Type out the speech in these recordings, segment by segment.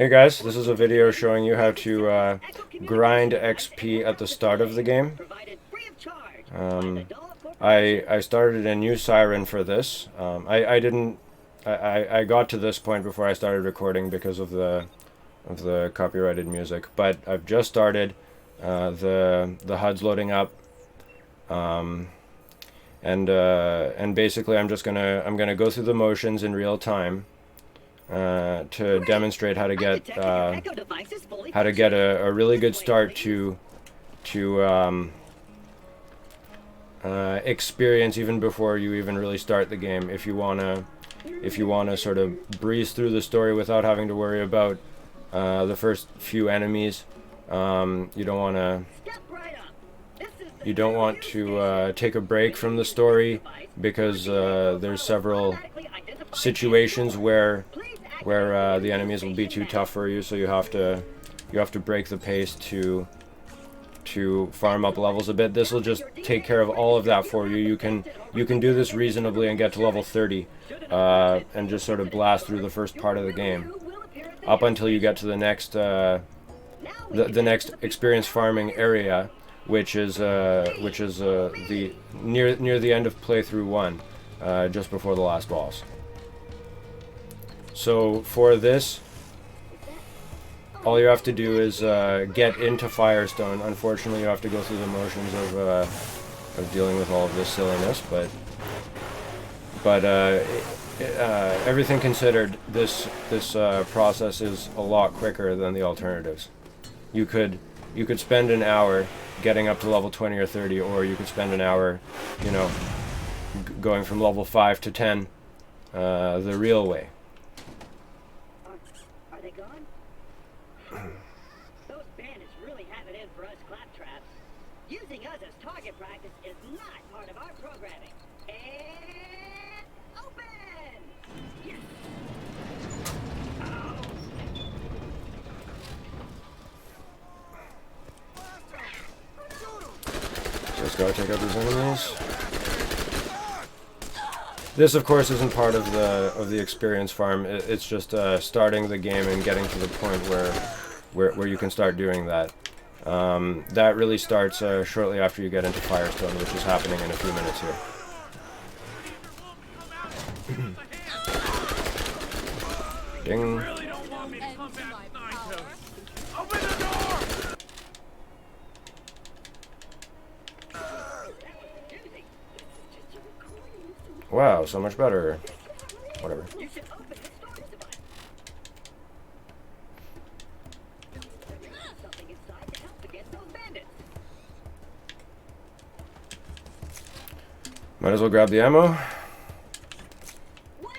Hey guys, this is a video showing you how to grind XP at the start of the game. Um, I started a new siren for this. I didn't I got to this point before I started recording because of the copyrighted music, but I've just started. The HUD's loading up, and basically I'm gonna go through the motions in real time. To demonstrate how to get a really good start to experience even before you even really start the game. If you wanna sort of breeze through the story without having to worry about the first few enemies, you don't want to take a break from the story because there's several situations where the enemies will be too tough for you, so you have to break the pace to farm up levels a bit. This will just take care of all of that for you. You can do this reasonably and get to level 30, and just sort of blast through the first part of the game, up until you get to the next experience farming area, which is the near the end of playthrough 1, just before the last boss. So for this, all you have to do is get into Firestone. Unfortunately, you have to go through the motions of dealing with all of this silliness, but everything considered, this process is a lot quicker than the alternatives. You could spend an hour getting up to level 20 or 30, or you could spend an hour, going from level 5 to 10 the real way. Those bandits really have it in for us claptraps. Using us as target practice is not part of our programming. And open! Yes! Just gotta take out these enemies. This, of course, isn't part of the experience farm. It's just starting the game and getting to the point where you can start doing that. That really starts shortly after you get into Firestone, which is happening in a few minutes here. Ding. Wow, so much better. Whatever. Might as well grab the ammo. Wow!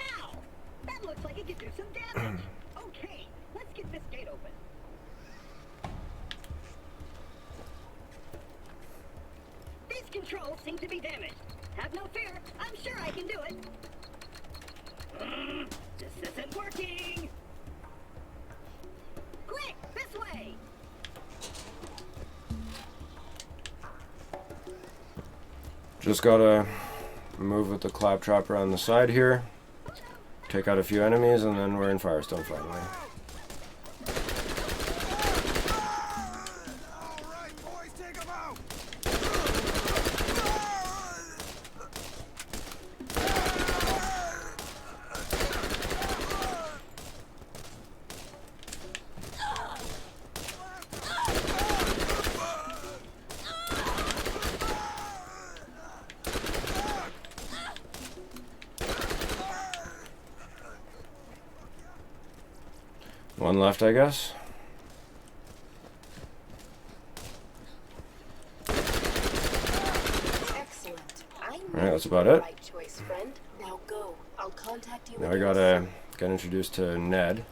That looks like it could do some damage. Okay, let's get this gate open. These controls seem to be damaged. Have no fear, I'm sure I can do it. This isn't working. Quick, this way. Just gotta move with the claptrap around the side here, take out a few enemies, and then we're in Firestone finally. One left, I guess. Excellent. Alright, that's about it. Right choice, friend. Now go. I'll contact you. Now I gotta get introduced to Ned.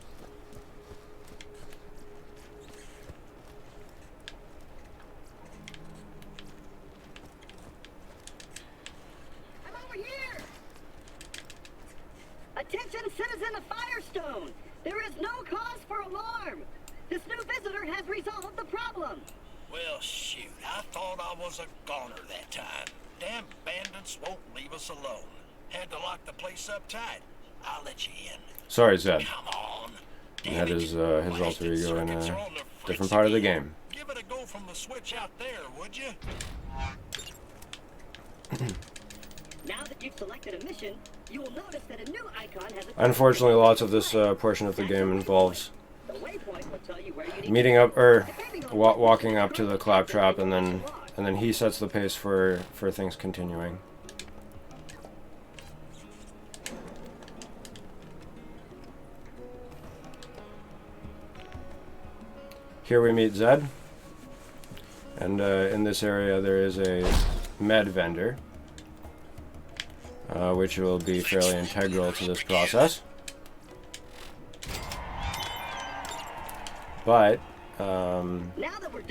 I'm over here. Attention, citizen of Firestone. There is no cause for alarm. This new visitor has resolved the problem. Well, shoot, I thought I was a goner that time. Damn bandits won't leave us alone. Had to lock the place up tight. I'll let you in. Sorry, Zed. Come on. And that is his alter ego in a different part of the game. Give it a go from the switch out there, would you? Now that you've selected a mission, you will notice that a new icon has a Unfortunately, lots of this portion of the game involves the waypoint will tell you where you need meeting up or walking up to the claptrap, and then he sets the pace for things continuing. Here we meet Zed, and in this area there is a med vendor, which will be fairly integral to this process. But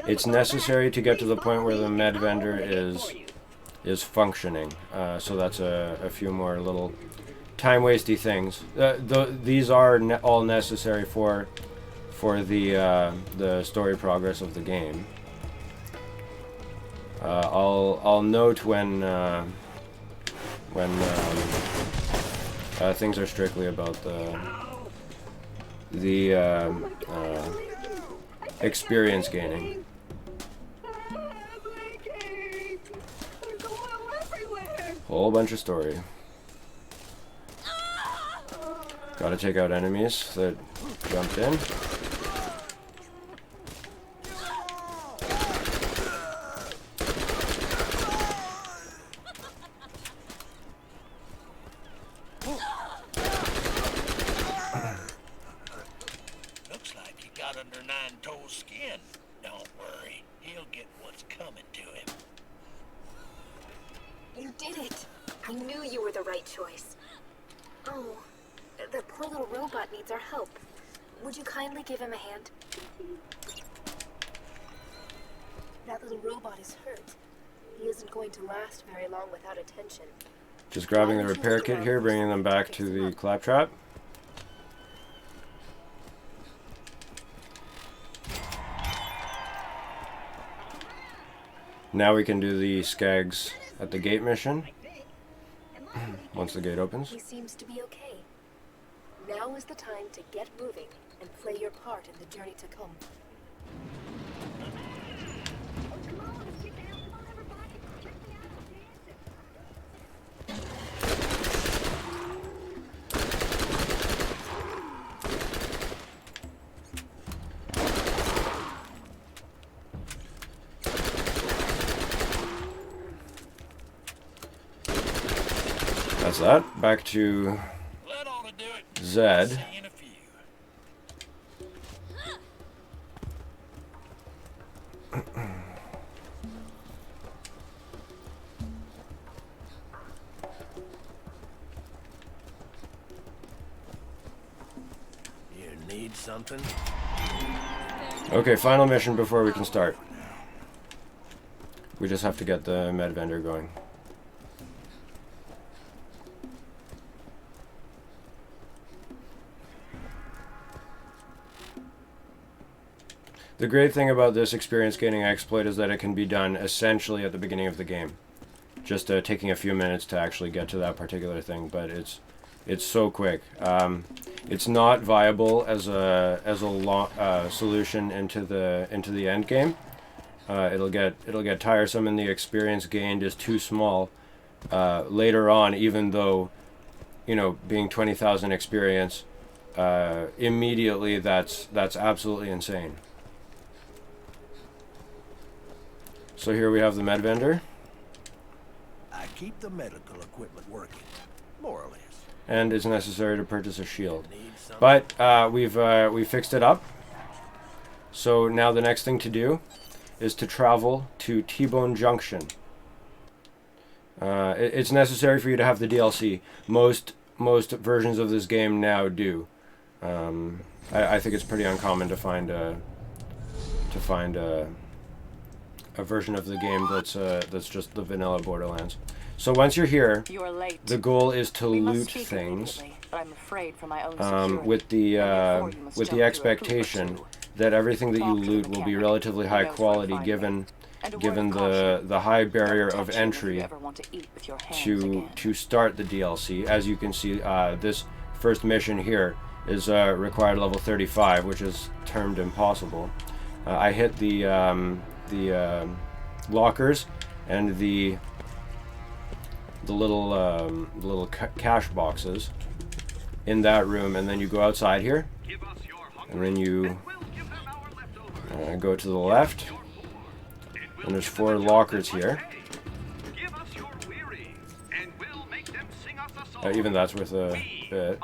it's necessary to get to the point where the med vendor is functioning. So that's a few more little time-wasty things. These are all necessary for the story progress of the game. I'll note when things are strictly about the experience gaining. Whole bunch of story. Gotta take out enemies that jumped in. Looks like he got under Nine-Toes' skin. Don't worry, he'll get what's coming to him. You did it! I knew you were the right choice. Oh, the poor little robot needs our help. Would you kindly give him a hand? That little robot is hurt. He isn't going to last very long without attention. Just grabbing the repair kit here, bringing them back to the claptrap. Now we can do the skags at the gate mission, once the gate opens. He seems to be okay. Now is the time to get moving and play your part in the journey to come. That's that. Back to Zed. See you in a few. You need something? Okay, final mission before we can start. We just have to get the med vendor going. The great thing about this experience gaining exploit is that it can be done essentially at the beginning of the game. Just taking a few minutes to actually get to that particular thing, but it's so quick. It's not viable as a solution into the end game. It'll get tiresome, and the experience gained is too small later on. Even though, you know, being 20,000 experience immediately, that's absolutely insane. So here we have the med vendor. I keep the medical equipment working, more or less. And it's necessary to purchase a shield. But we fixed it up. So now the next thing to do is to travel to T-Bone Junction. It's necessary for you to have the DLC. Most versions of this game now do. I think it's pretty uncommon to find a version of the game that's just the vanilla Borderlands. So once you're here, the goal is to loot things with the expectation that everything that you loot will be relatively high quality, given the high barrier of entry to start the DLC. As you can see, this first mission here is required level 35, which is termed impossible. I hit the lockers and the little cash boxes in that room, and then you go outside here, and then you go to the left, and there's 4 lockers here. Even that's worth a bit.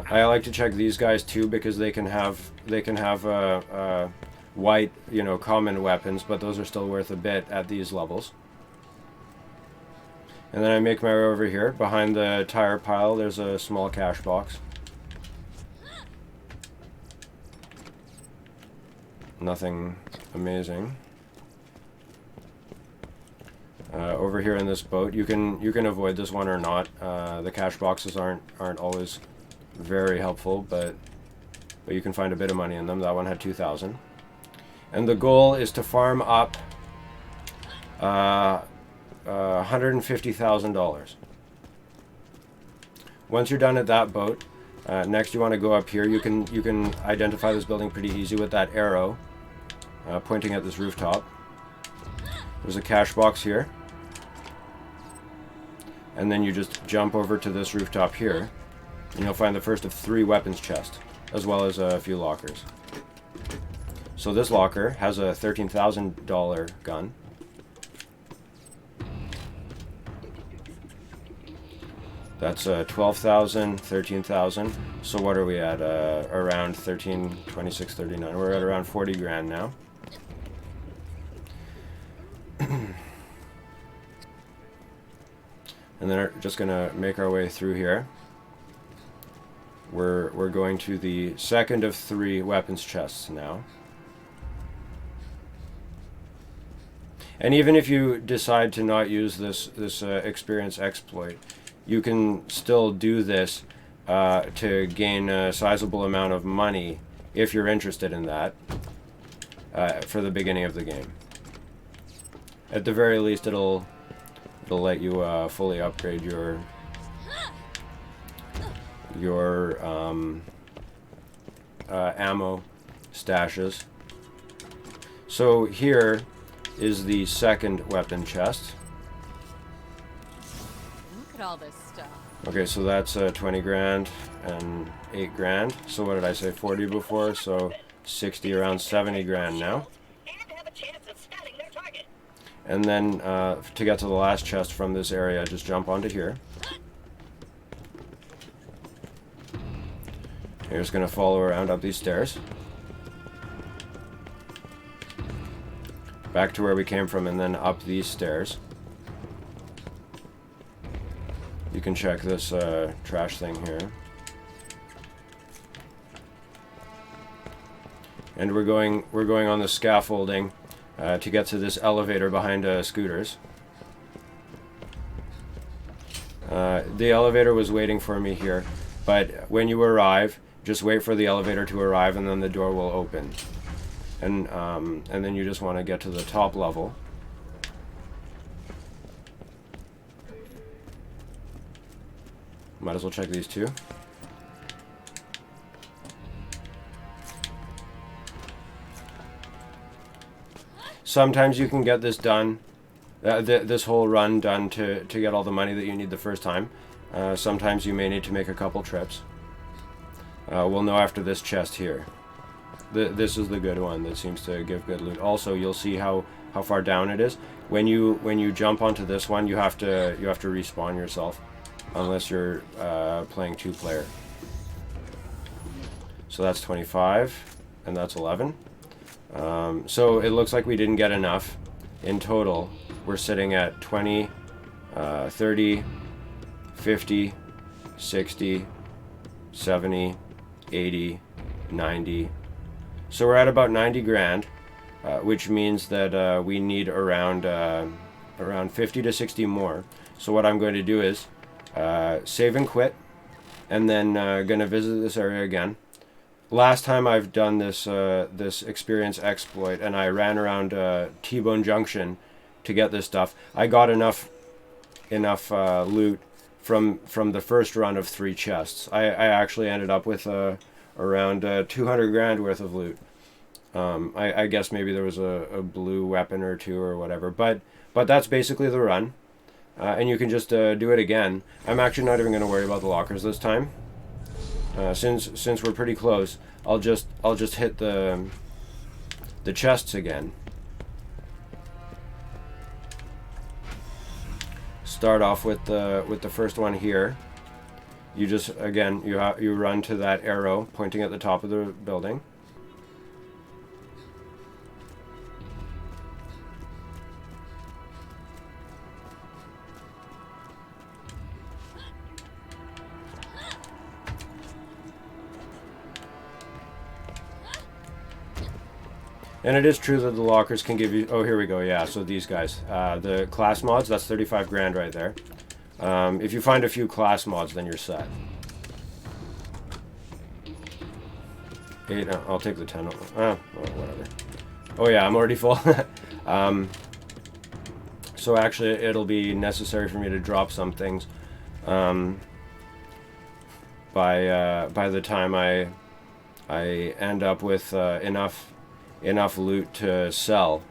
I like to check these guys too, because they can have white, common weapons, but those are still worth a bit at these levels. And then I make my way over here. Behind the tire pile, there's a small cash box. Nothing amazing. Over here in this boat, you can avoid this one or not. The cash boxes aren't always very helpful, but you can find a bit of money in them. That one had 2,000. And the goal is to farm up $150,000. Once you're done at that boat, next you want to go up here. You can identify this building pretty easy with that arrow pointing at this rooftop. There's a cash box here, and then you just jump over to this rooftop here, and you'll find the first of 3 weapons chests, as well as a few lockers. So this locker has a $13,000 gun. That's 12,000, 13,000. So what are we at? Around 13, 26, 39. We're at around 40 grand now. And then we're just gonna make our way through here. We're going to the second of 3 weapons chests now. And even if you decide to not use this experience exploit, you can still do this to gain a sizable amount of money if you're interested in that for the beginning of the game. At the very least, it'll let you fully upgrade your ammo stashes. So here is the second weapon chest. Look at all this stuff. Okay, so that's 20 grand and 8 grand. So what did I say, 40 before? So 60, around 70 grand now. And then to get to the last chest from this area, just jump onto here. You're just going to follow around up these stairs. Back to where we came from, and then up these stairs. You can check this trash thing here. And we're going on the scaffolding to get to this elevator behind scooters. The elevator was waiting for me here, but when you arrive, just wait for the elevator to arrive, and then the door will open. And then you just want to get to the top level. Might as well check these two. Sometimes you can get this done, this whole run done to get all the money that you need the first time. Sometimes you may need to make a couple trips. We'll know after this chest here. This is the good one that seems to give good loot. Also, you'll see how far down it is. When you jump onto this one, you have to respawn yourself, unless you're playing 2-player. So that's 25, and that's 11. So it looks like we didn't get enough. In total, we're sitting at 20, 30, 50, 60, 70, 80, 90. So we're at about 90 grand, which means that we need around 50 to 60 more. So what I'm going to do is save and quit, and then going to visit this area again. Last time I've done this this experience exploit, and I ran around T-Bone Junction to get this stuff. I got enough loot from the first run of 3 chests. I actually ended up with around 200 grand worth of loot. I guess maybe there was a blue weapon or two or whatever, but that's basically the run. And you can just do it again. I'm actually not even going to worry about the lockers this time. Since we're pretty close, I'll just hit the chests again. Start off with the first one here. You just again you run to that arrow pointing at the top of the building. And it is true that the lockers can give you... Oh, here we go. Yeah, so these guys. The class mods, that's 35 grand right there. If you find a few class mods, then you're set. 8, I'll take the 10. Well, whatever. Oh, yeah, I'm already full. So actually, it'll be necessary for me to drop some things by the time I end up with enough loot to sell.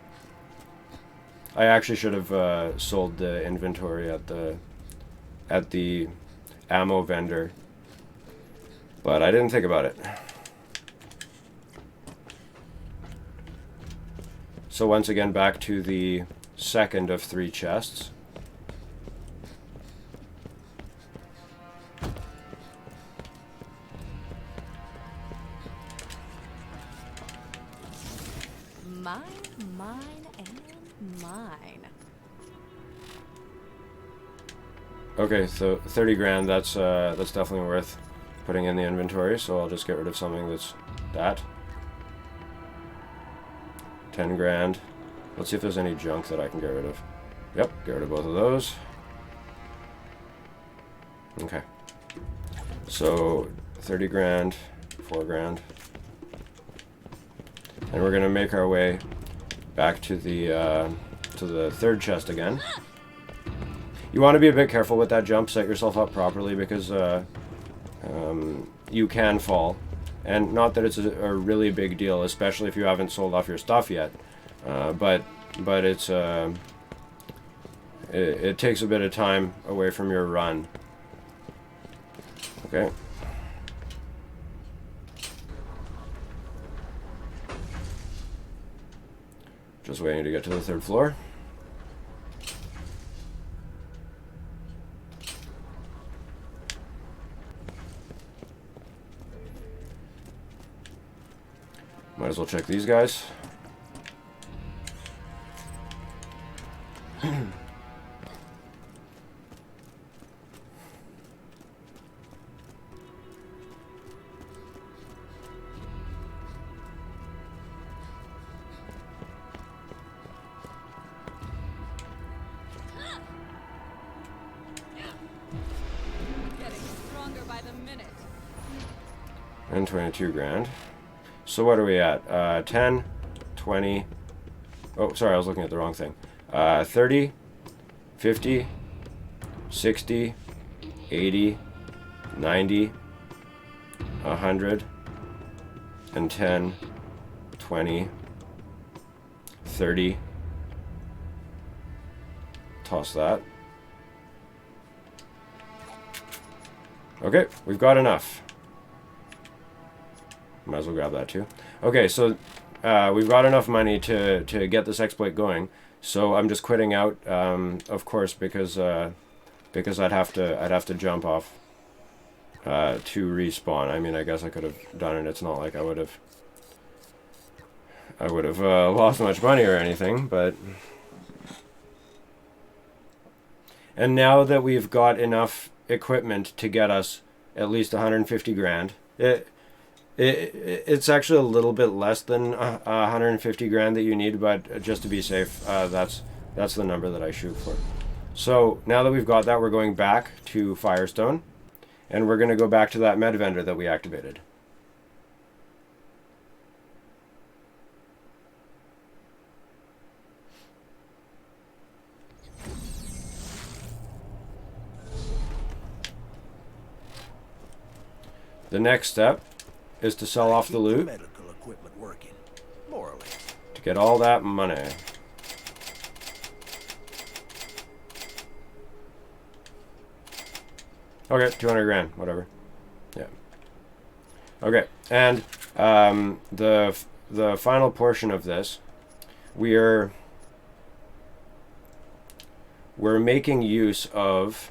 I actually should have sold the inventory at the ammo vendor, but I didn't think about it. So once again, back to the second of 3 chests. Mine, and mine. Okay, so 30 grand, that's definitely worth putting in the inventory, so I'll just get rid of something that's that. 10 grand. Let's see if there's any junk that I can get rid of. Yep, get rid of both of those. Okay. So 30 grand, 4 grand. And we're going to make our way back to the third chest again. You want to be a bit careful with that jump, set yourself up properly, because you can fall. And not that it's a really big deal, especially if you haven't sold off your stuff yet. But it's it takes a bit of time away from your run. Okay. Just waiting to get to the 3rd floor. Might as well check these guys. And 22 grand. So what are we at? 10, 20. Oh, sorry, I was looking at the wrong thing. 30, 50, 60, 80, 90, 100, and 10, 20, 30. Toss that. Okay, we've got enough. Might as well grab that too. Okay, so we've got enough money to get this exploit going. So I'm just quitting out, of course, because I'd have to jump off to respawn. I mean, I guess I could have done it. It's not like I would have lost much money or anything, but. And now that we've got enough equipment to get us at least 150 grand, it's actually a little bit less than 150 grand that you need, but just to be safe, that's the number that I shoot for. So now that we've got that, we're going back to Firestone, and we're going to go back to that med vendor that we activated. The next step is to sell off the Keep loot medical equipment working, more or less. to get all that money. Okay, 200 grand, whatever. Yeah. Okay, and the final portion of this, we're making use of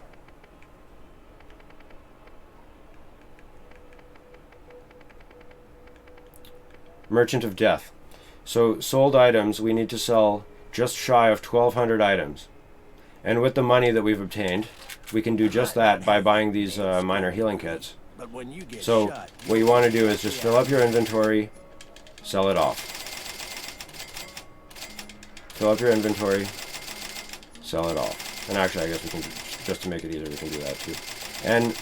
Merchant of Death. So sold items, we need to sell just shy of 1,200 items. And with the money that we've obtained, we can do just that by buying these minor healing kits. But when you get So shot, what you want to do is just fill up your inventory, sell it off. Fill up your inventory, sell it off. And actually, I guess we can, just to make it easier, we can do that too. And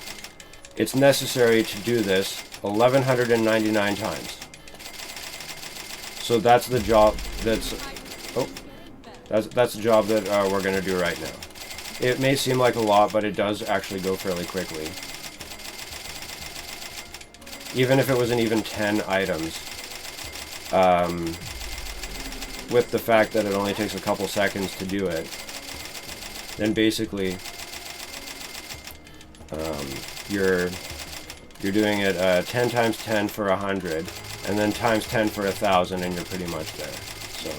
it's necessary to do this 1,199 times. So that's the job that's the job that we're going to do right now. It may seem like a lot, but it does actually go fairly quickly. Even if it wasn't even 10 items, with the fact that it only takes a couple seconds to do it, then basically you're doing it 10 times 10 for 100, and then times 10 for 1,000, and you're pretty much there. So,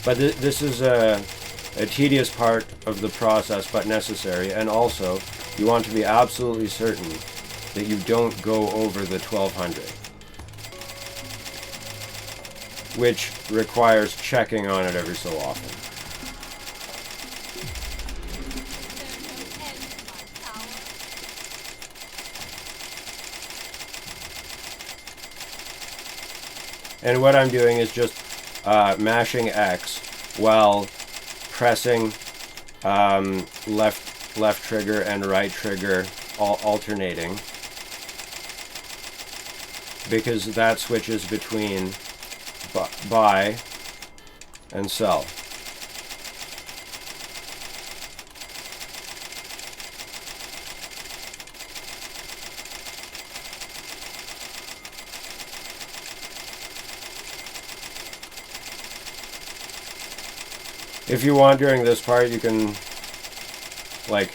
but this is a tedious part of the process, but necessary, and also you want to be absolutely certain that you don't go over the 1,200, which requires checking on it every so often. And what I'm doing is just mashing X while pressing left trigger and right trigger alternating, because that switches between buy and sell. If you want, during this part, you can like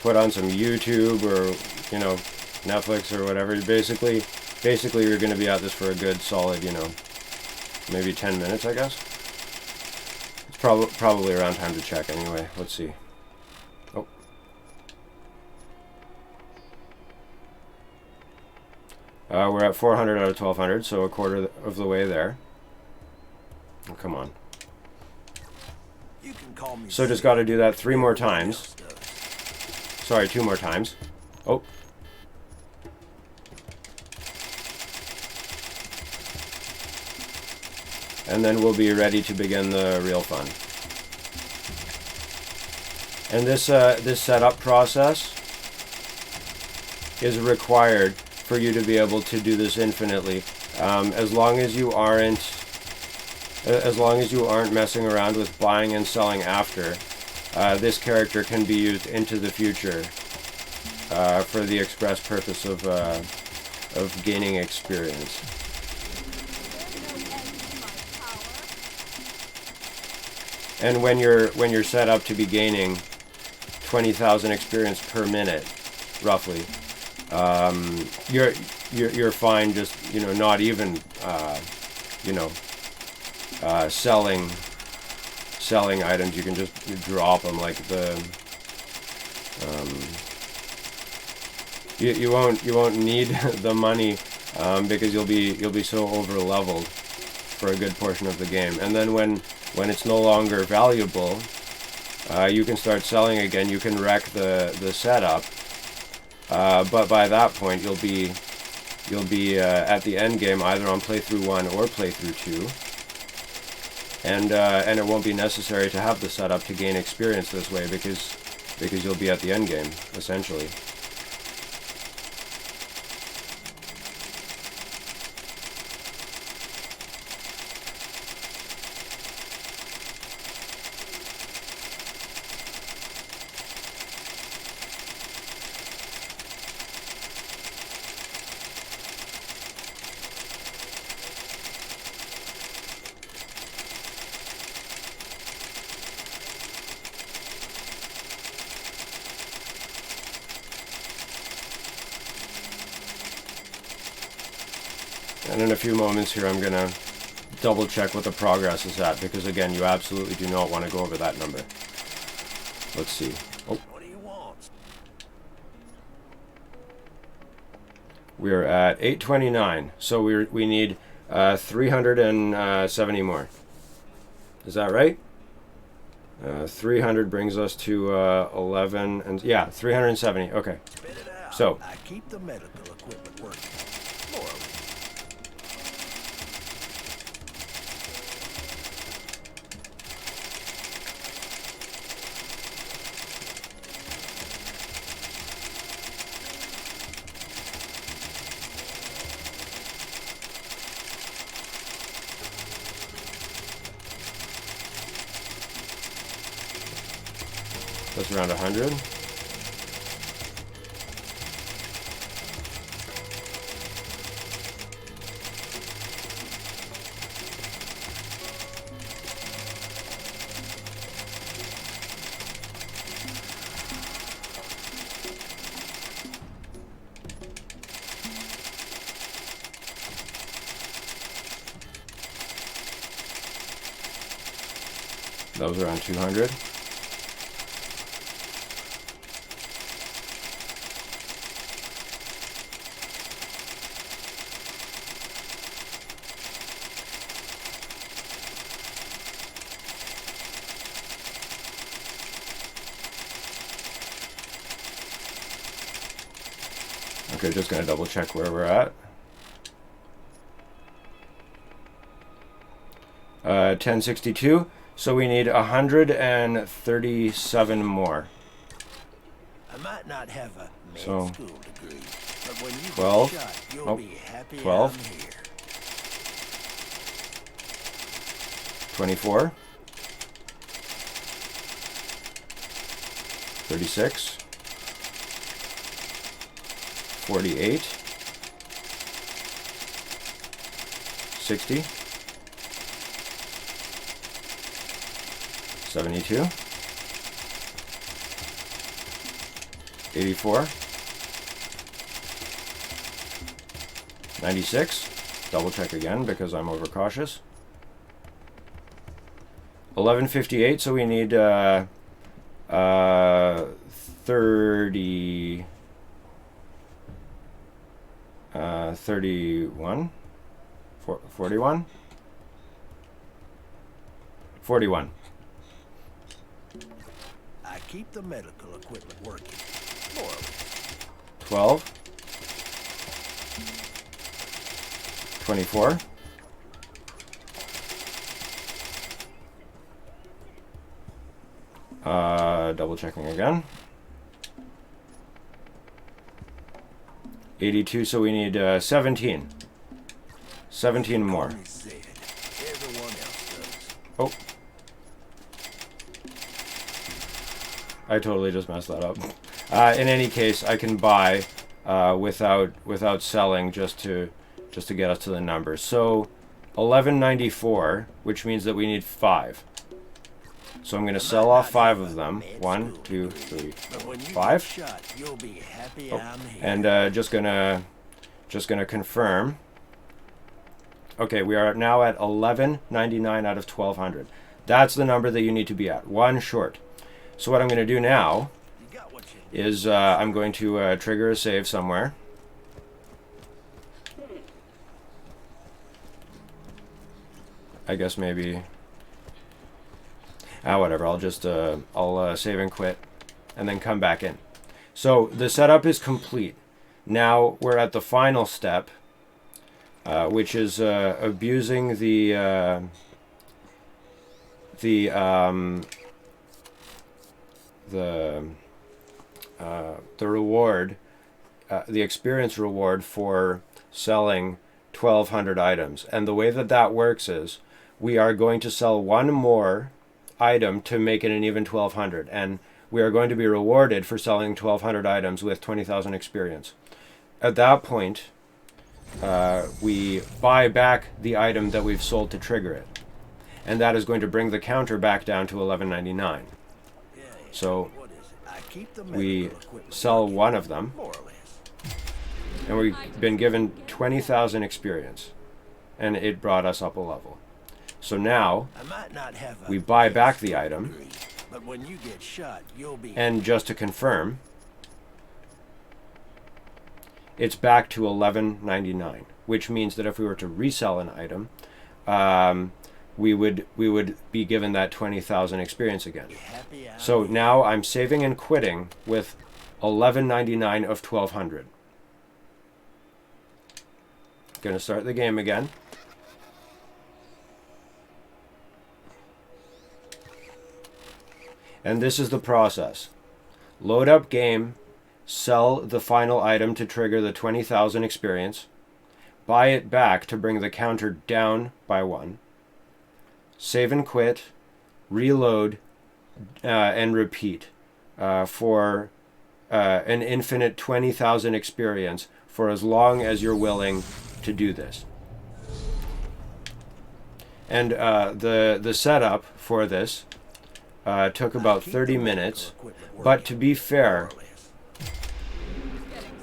put on some YouTube or, you know, Netflix or whatever. Basically you're going to be at this for a good solid, you know, maybe 10 minutes, I guess. It's probably around time to check anyway. Let's see. Oh. We're at 400 out of 1,200, so a quarter of the way there. Oh, come on. you can call me. So just got to do that 3 more times. Sorry, 2 more times. Oh. And then we'll be ready to begin the real fun. And this setup process is required for you to be able to do this infinitely. As long as you aren't messing around with buying and selling after, this character can be used into the future for the express purpose of gaining experience. And when you're set up to be gaining 20,000 experience per minute, roughly, you're fine. Just, you know, not even selling items. You can just drop them like the. You won't need the money because you'll be so over leveled for a good portion of the game, and then when it's no longer valuable, you can start selling again. You can wreck the setup, but by that point you'll be at the end game, either on playthrough 1 or playthrough 2, and it won't be necessary to have the setup to gain experience this way because you'll be at the end game essentially. And in a few moments here, I'm going to double check what the progress is at, because again, you absolutely do not want to go over that number. Let's see. Oh. What do you want? We're at 829, so we need 370 more. Is that right? 300 brings us to 11, and yeah, 370. Okay. Spit it out. So I keep the medical equipment working. More or less. that's around 100. That was around 200. Okay, just gonna double check where we're at. 1062. So we need 137 more. I might not have a med So, school degree, but when you 12. get shot, you'll Oh, be happy 12. I'm here. 24. 36. 48. 60. 72. 84. 96. Double check again because I'm overcautious. 1158, so we need 30 31 41 41. I keep the medical equipment working. More or less. 12 24 double checking again. 82, so we need 17 more. Only said. Everyone else does. Oh, I totally just messed that up. In any case, I can buy without selling just to get us to the numbers. So 1194, which means that we need 5. So I'm going to sell off 5 of them. 1, 2, 3, But when you 5. get shot, you'll be happy Oh, I'm here. and just gonna confirm. Okay, we are now at 1199 out of 1200. That's the number that you need to be at. 1 short. So what I'm going to do now You got what you need. is I'm going to trigger a save somewhere. I guess maybe. Whatever. I'll just I'll save and quit, and then come back in. So the setup is complete. Now we're at the final step, which is abusing the reward, the experience reward for selling 1,200 items. And the way that that works is we are going to sell one more item to make it an even 1,200, and we are going to be rewarded for selling 1,200 items with 20,000 experience. At that point, we buy back the item that we've sold to trigger it, and that is going to bring the counter back down to 1199. So What is it? I keep the we medical equipment sell working. one of them, More or less. and we've been given 20,000 experience, and it brought us up a level. So now I might not have a we buy back the item, degree, but when you get shot, you'll be and just to confirm, it's back to $11.99, which means that if we were to resell an item, we would be given that 20,000 experience again. happy. So now I'm saving and quitting with $11.99 of 1,200. Gonna start the game again. And this is the process. Load up game, sell the final item to trigger the 20,000 experience, buy it back to bring the counter down by 1, save and quit, reload, and repeat for an infinite 20,000 experience for as long as you're willing to do this. And the setup for this took about 30 minutes, but to be fair,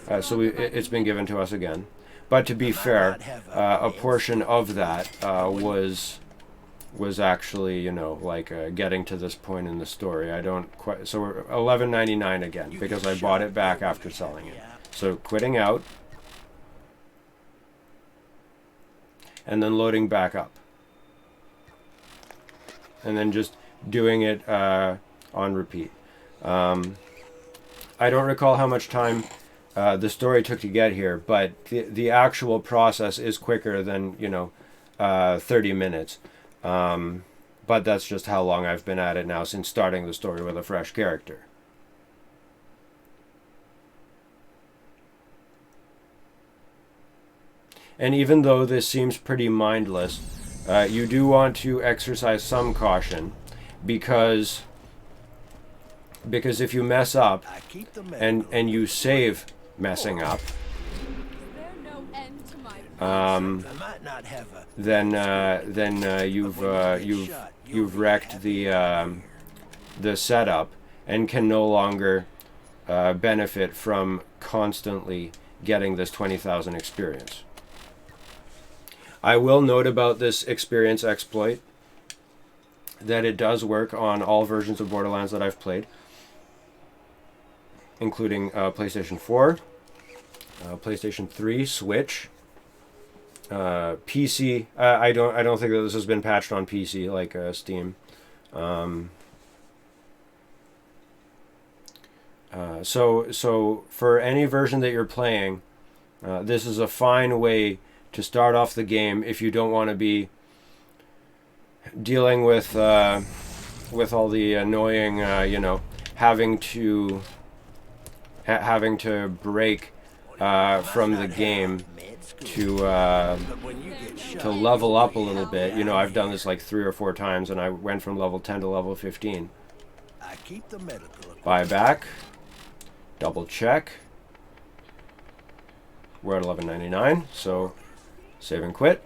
it's been given to us again. But to be fair, a portion of that was actually, you know, like getting to this point in the story. I don't quite. So we're $11.99 again because I bought it back after selling it. So quitting out, and then loading back up, and then just doing it on repeat. I don't recall how much time the story took to get here, but the actual process is quicker than, you know, 30 minutes. But that's just how long I've been at it now since starting the story with a fresh character. And even though this seems pretty mindless, you do want to exercise some caution, because if you mess up I keep the and you save messing up, Is there no end to my I might not have a then you've wrecked the setup and can no longer benefit from constantly getting this 20,000 experience. I will note about this experience exploit that it does work on all versions of Borderlands that I've played, including PlayStation 4, PlayStation 3, Switch, PC. I don't think that this has been patched on PC like Steam. So for any version that you're playing, this is a fine way to start off the game if you don't want to be dealing with all the annoying, you know, having to break from the game to level up a little bit. You know, I've done this like 3 or 4 times, and I went from level 10 to level 15. I keep the medical Buy back, double check. We're at $11.99, so save and quit.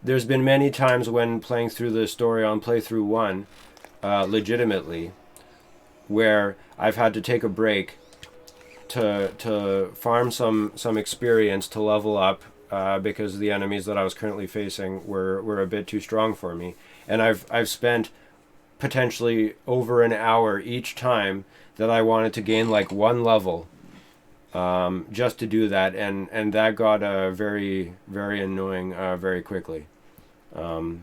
There's been many times when playing through the story on playthrough 1, legitimately, where I've had to take a break to farm some experience to level up, because the enemies that I was currently facing were a bit too strong for me, and I've spent potentially over an hour each time that I wanted to gain like 1 level, just to do that, and that got very, very annoying very quickly. Of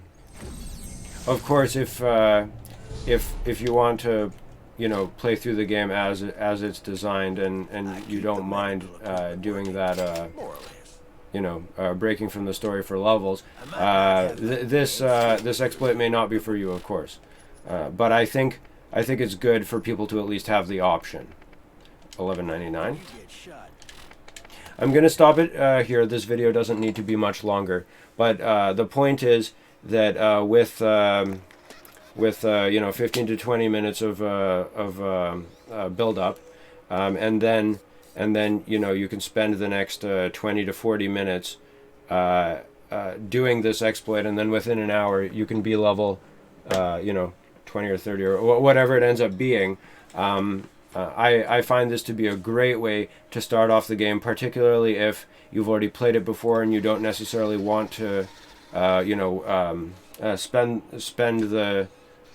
course, if you want to, you know, play through the game as it's designed, and you don't mind doing that, you know, breaking from the story for levels, this exploit may not be for you, of course, but I think it's good for people to at least have the option. $11.99. I'm gonna stop it here. This video doesn't need to be much longer, but the point is that with you know, 15 to 20 minutes of build up, and then you know, you can spend the next 20 to 40 minutes doing this exploit, and then within an hour you can be level you know, 20 or 30 or whatever it ends up being, I find this to be a great way to start off the game, particularly if you've already played it before and you don't necessarily want to, spend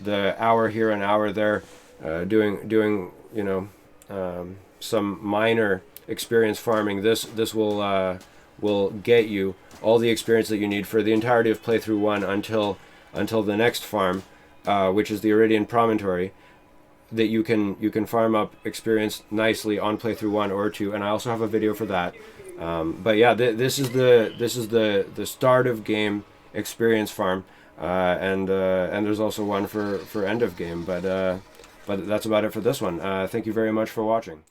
the hour here and hour there, doing some minor experience farming. This will get you all the experience that you need for the entirety of playthrough 1 until the next farm, which is the Iridian Promontory, that you can farm up experience nicely on playthrough 1 or 2, and I also have a video for that. But yeah, this is the start of game experience farm, and there's also one for end of game. But that's about it for this one. Thank you very much for watching.